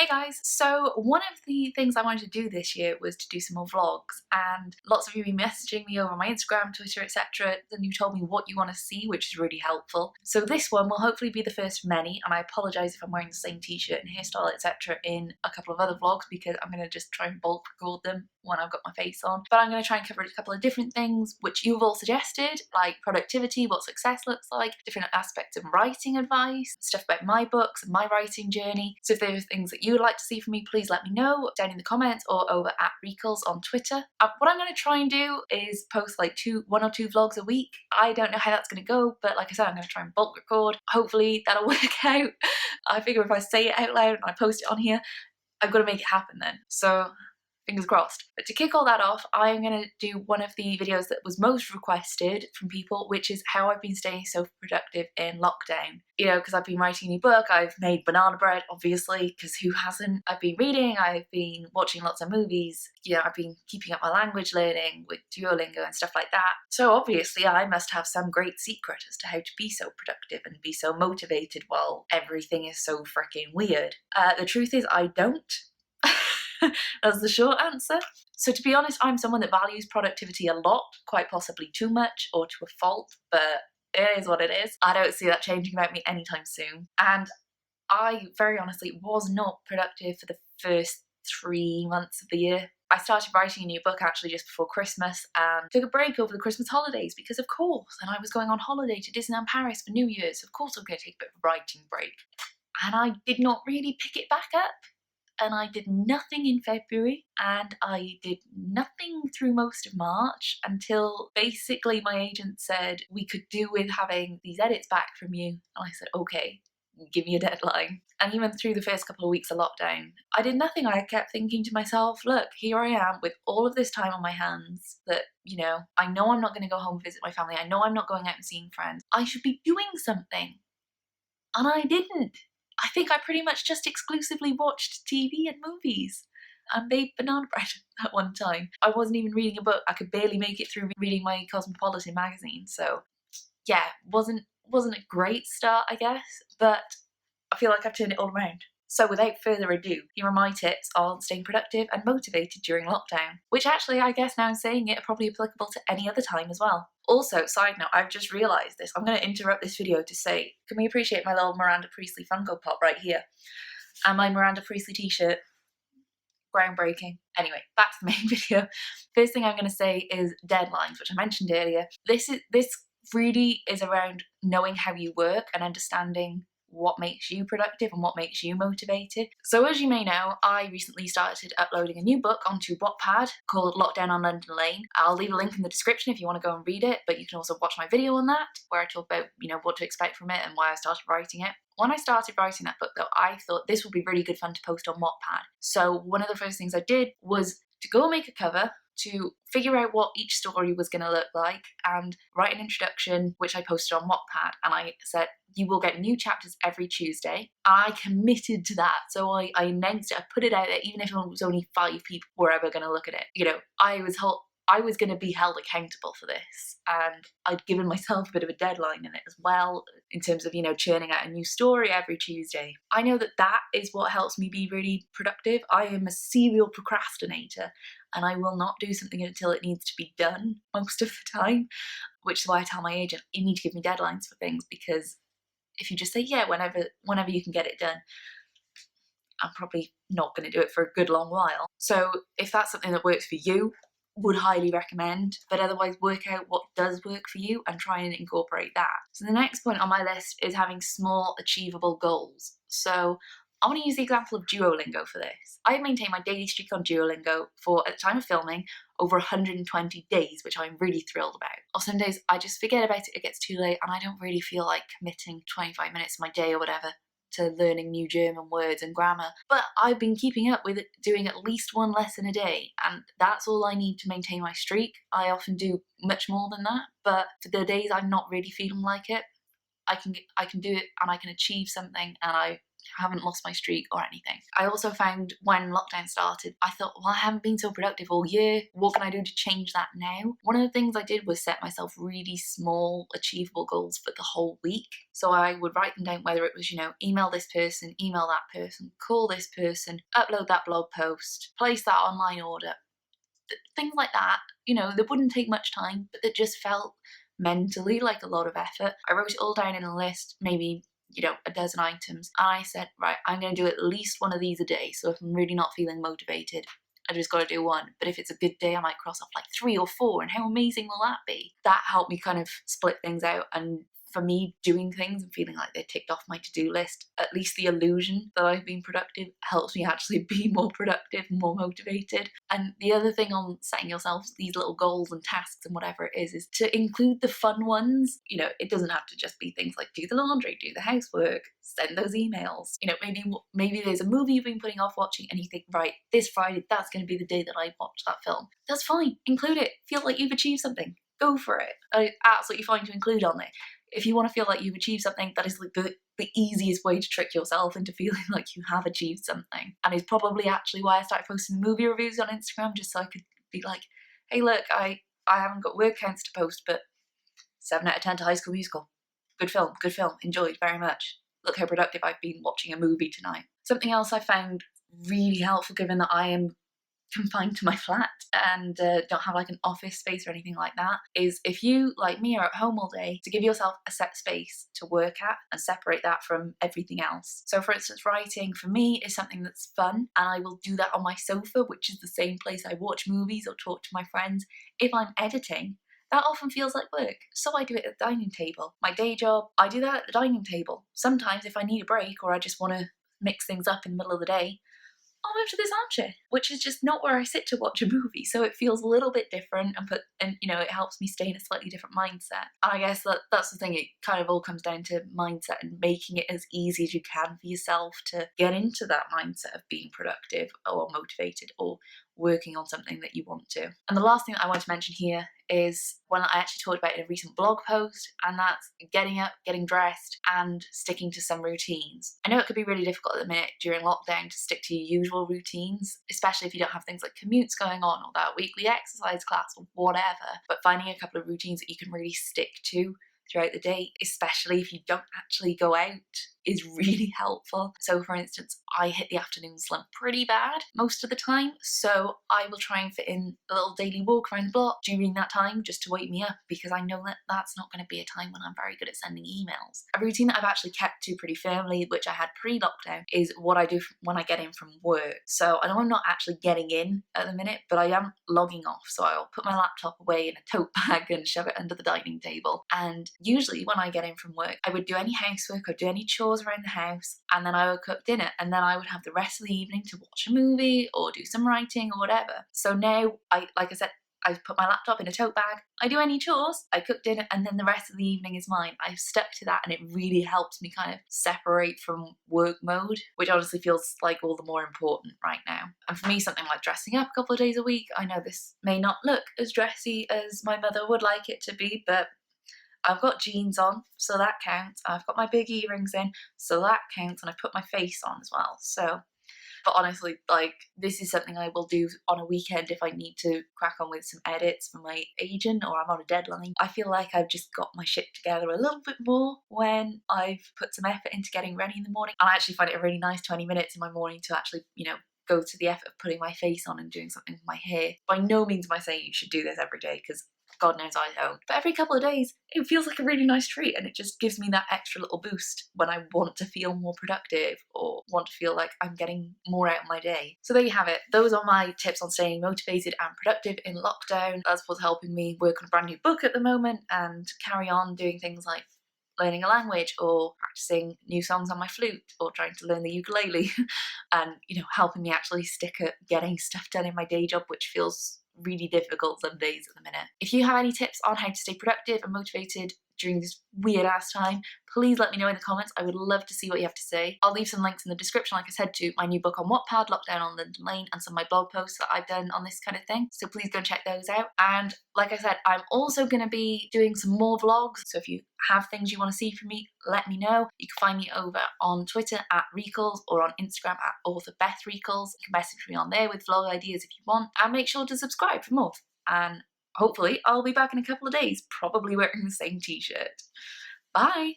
Hey guys, so one of the things I wanted to do this year was to do some more vlogs, and lots of you have been messaging me over my Instagram, Twitter, etc, and you told me what you want to see, which is really helpful. So this one will hopefully be the first of many, and I apologise if I'm wearing the same t-shirt and hairstyle, etc in a couple of other vlogs because I'm going to just try and bulk record them when I've got my face on. But I'm going to try and cover a couple of different things which you've all suggested, like productivity, what success looks like, different aspects of writing advice, stuff about my books and my writing journey. So if there are things that you would like to see from me, please let me know down in the comments or over at Recalls on Twitter. What I'm going to try and do is post like one or two vlogs a week. I don't know how that's going to go, but like I said, I'm going to try and bulk record. Hopefully that'll work out. I figure if I say it out loud and I post it on here, I've got to make it happen then. So fingers crossed. But to kick all that off, I'm going to do one of the videos that was most requested from people, which is how I've been staying so productive in lockdown. You know, because I've been writing a new book, I've made banana bread, obviously, because who hasn't? I've been reading, I've been watching lots of movies, you know, I've been keeping up my language learning with Duolingo and stuff like that. So obviously I must have some great secret as to how to be so productive and be so motivated while everything is so freaking weird. The truth is I don't. That's the short answer. So to be honest, I'm someone that values productivity a lot, quite possibly too much or to a fault, but it is what it is. I don't see that changing about me anytime soon. And I very honestly was not productive for the first 3 months of the year. I started writing a new book actually just before Christmas and took a break over the Christmas holidays because of course, and I was going on holiday to Disneyland Paris for New Year's, of course I'm going to take a bit of a writing break. And I did not really pick it back up. And I did nothing in February, and I did nothing through most of March until basically my agent said we could do with having these edits back from you. And I said, okay, give me a deadline. And even through the first couple of weeks of lockdown, I did nothing. I kept thinking to myself, look, here I am with all of this time on my hands that, you know I'm not going to go home and visit my family. I know I'm not going out and seeing friends. I should be doing something. And I didn't. I think I pretty much just exclusively watched TV and movies and made banana bread at one time. I wasn't even reading a book. I could barely make it through reading my Cosmopolitan magazine. So yeah, wasn't a great start, I guess, but I feel like I've turned it all around. So without further ado, here are my tips on staying productive and motivated during lockdown, which actually I guess now I'm saying it are probably applicable to any other time as well. Also, side note, I've just realised this. I'm going to interrupt this video to say, can we appreciate my little Miranda Priestly Funko Pop right here? And my Miranda Priestly t-shirt. Groundbreaking. Anyway, back to the main video. First thing I'm going to say is deadlines, which I mentioned earlier. This really is around knowing how you work and understanding what makes you productive and what makes you motivated. So as you may know, I recently started uploading a new book onto Wattpad called Lockdown on London Lane. I'll leave a link in the description if you want to go and read it, but you can also watch my video on that where I talk about, what to expect from it and why I started writing it. When I started writing that book though, I thought this would be really good fun to post on Wattpad. So one of the first things I did was to go and make a cover, to figure out what each story was going to look like and write an introduction, which I posted on Wattpad. And I said, you will get new chapters every Tuesday. I committed to that. So I announced it, I put it out there, even if it was only 5 people were ever going to look at it. I was going to be held accountable for this, and I'd given myself a bit of a deadline in it as well, in terms of, churning out a new story every Tuesday. I know that is what helps me be really productive. I am a serial procrastinator, and I will not do something until it needs to be done most of the time, which is why I tell my agent, you need to give me deadlines for things, because if you just say, yeah, whenever you can get it done, I'm probably not going to do it for a good long while. So if that's something that works for you, would highly recommend, but otherwise work out what does work for you and try and incorporate that. So the next point on my list is having small achievable goals. So I want to use the example of Duolingo for this. I have maintained my daily streak on Duolingo for, at the time of filming, over 120 days, which I'm really thrilled about. Or some days I just forget about it, it gets too late, and I don't really feel like committing 25 minutes of my day or whatever to learning new German words and grammar. But I've been keeping up with it, doing at least 1 lesson a day, and that's all I need to maintain my streak. I often do much more than that, but for the days I'm not really feeling like it, I can do it and I can achieve something, and I haven't lost my streak or anything. I also found when lockdown started, I thought, well, I haven't been so productive all year. What can I do to change that now? One of the things I did was set myself really small, achievable goals for the whole week. So I would write them down, whether it was, email this person, email that person, call this person, upload that blog post, place that online order, things like that. That wouldn't take much time, but that just felt mentally like a lot of effort. I wrote it all down in a list, maybe a dozen items, and I said, right, I'm going to do at least one of these a day. So if I'm really not feeling motivated, I just got to do one. But if it's a good day, I might cross off like 3 or 4, and how amazing will that be? That helped me kind of split things out, and for me, doing things and feeling like they're ticked off my to-do list, at least the illusion that I've been productive helps me actually be more productive, more motivated. And the other thing on setting yourself these little goals and tasks and whatever it is to include the fun ones. It doesn't have to just be things like do the laundry, do the housework, send those emails. Maybe there's a movie you've been putting off watching and you think, right, this Friday, that's going to be the day that I watch that film. That's fine. Include it. Feel like you've achieved something. Go for it. It's absolutely fine to include on there. If you want to feel like you've achieved something, that is like the easiest way to trick yourself into feeling like you have achieved something. And it's probably actually why I started posting movie reviews on Instagram, just so I could be like, hey, look, I haven't got word counts to post, but 7 out of 10 to High School Musical. Good film, enjoyed very much. Look how productive I've been watching a movie tonight. Something else I found really helpful, given that I am confined to my flat and don't have like an office space or anything like that, is if you, like me, are at home all day, to give yourself a set space to work at and separate that from everything else. So for instance, writing for me is something that's fun, and I will do that on my sofa, which is the same place I watch movies or talk to my friends. If I'm editing, that often feels like work, so I do it at the dining table. My day job, I do that at the dining table. Sometimes if I need a break or I just want to mix things up in the middle of the day, I'll move to this armchair, which is just not where I sit to watch a movie. So it feels a little bit different, and it helps me stay in a slightly different mindset. And I guess that's the thing. It kind of all comes down to mindset and making it as easy as you can for yourself to get into that mindset of being productive or motivated or working on something that you want to. And the last thing that I want to mention here is one that I actually talked about in a recent blog post, and that's getting up, getting dressed, and sticking to some routines. I know it could be really difficult at the minute during lockdown to stick to your usual routines, especially if you don't have things like commutes going on or that weekly exercise class or whatever, but finding a couple of routines that you can really stick to throughout the day, especially if you don't actually go out, is really helpful. So for instance, I hit the afternoon slump pretty bad most of the time, so I will try and fit in a little daily walk around the block during that time just to wake me up, because I know that that's not going to be a time when I'm very good at sending emails. A routine that I've actually kept to pretty firmly, which I had pre-lockdown, is what I do when I get in from work. So I know I'm not actually getting in at the minute, but I am logging off. So I'll put my laptop away in a tote bag and shove it under the dining table. And usually when I get in from work, I would do any housework or do any chores around the house, and then I would cook dinner, and then I would have the rest of the evening to watch a movie or do some writing or whatever. So now, like I said, I put my laptop in a tote bag, I do any chores, I cook dinner, and then the rest of the evening is mine. I've stuck to that, and it really helps me kind of separate from work mode, which honestly feels like all the more important right now. And for me, something like dressing up a couple of days a week, I know this may not look as dressy as my mother would like it to be, but I've got jeans on, so that counts. I've got my big earrings in, so that counts, and I put my face on as well. So, but honestly, like, this is something I will do on a weekend if I need to crack on with some edits for my agent or I'm on a deadline. I feel like I've just got my shit together a little bit more when I've put some effort into getting ready in the morning. And I actually find it a really nice 20 minutes in my morning to actually, go to the effort of putting my face on and doing something with my hair. By no means am I saying you should do this every day, because God knows I don't. But every couple of days, it feels like a really nice treat, and it just gives me that extra little boost when I want to feel more productive or want to feel like I'm getting more out of my day. So there you have it. Those are my tips on staying motivated and productive in lockdown. That's what's helping me work on a brand new book at the moment and carry on doing things like learning a language or practicing new songs on my flute or trying to learn the ukulele and, helping me actually stick at getting stuff done in my day job, which feels really difficult some days at the minute. If you have any tips on how to stay productive and motivated during this weird ass time, please let me know in the comments. I would love to see what you have to say. I'll leave some links in the description, like I said, to my new book on Wattpad, Lockdown on London Lane, and some of my blog posts that I've done on this kind of thing. So please go and check those out. And like I said, I'm also going to be doing some more vlogs. So if you have things you want to see from me, let me know. You can find me over on Twitter at Recalls or on Instagram at author Beth Recalls. You can message me on there with vlog ideas if you want. And make sure to subscribe for more. And hopefully I'll be back in a couple of days, probably wearing the same t-shirt. Bye!